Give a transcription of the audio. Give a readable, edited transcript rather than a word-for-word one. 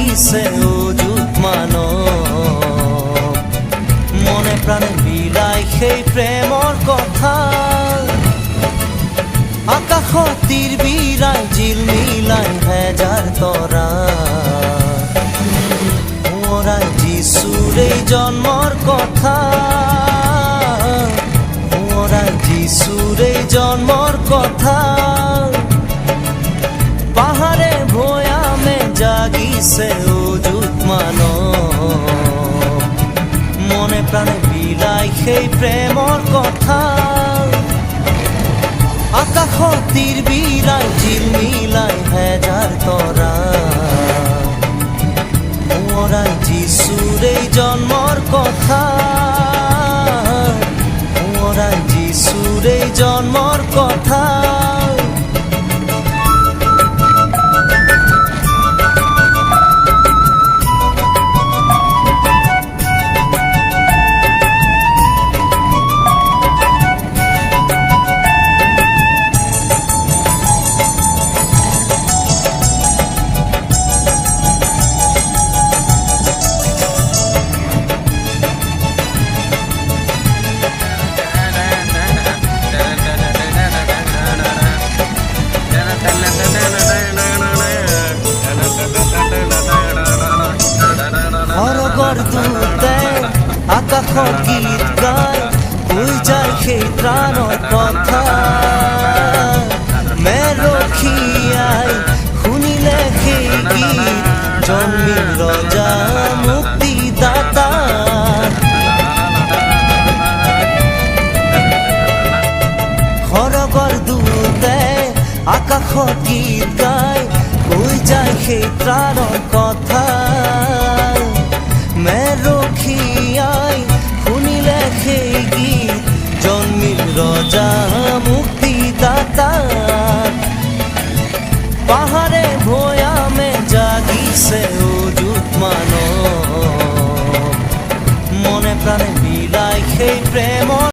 জাগিছে অযুত মানৱ মনে প্ৰাণে মিলাই সেই প্ৰেমৰ কথা আকাশত তীৰ বিৰাই জিল মিলাই হেজাৰ তৰা সোঁৱৰাই যিচুৰ এই জন্মৰ কথা সোঁৱৰাই যিচুৰ এই জন্মৰ কথা পাহাৰে ভৈয়ামে জাগিছে অযুত মানৱ মনে প্ৰাণে মিলাই সেই প্ৰেমৰ কথা আকাশত তীৰ বিৰাই জিল মিলাই হেজাৰ তৰা সোঁৱৰাই যিচুৰ এই জন্মৰ কথা সোঁৱৰাই যিচুৰ এই জন্মৰ কথা সৰগৰ দূতে আকাশৰ গীত গাই কৈ যায় সেই প্ৰাণৰ কথা মেৰখীয়াই শুনিলে সেই গীত জন্মিল ৰজা মুক্তিদাতা সৰগৰ দূতে আকাশত গীত গাই কৈ যায় সেই প্ৰাণৰ কথা মেৰখীয়াই শুনিলে সেই গীত জন্মিল ৰজা মুক্তিদাতা পাহাৰে ভৈয়ামে জাগিছে অযুত মানৱ মনে প্ৰাণে মিলাই সেই প্ৰেমৰ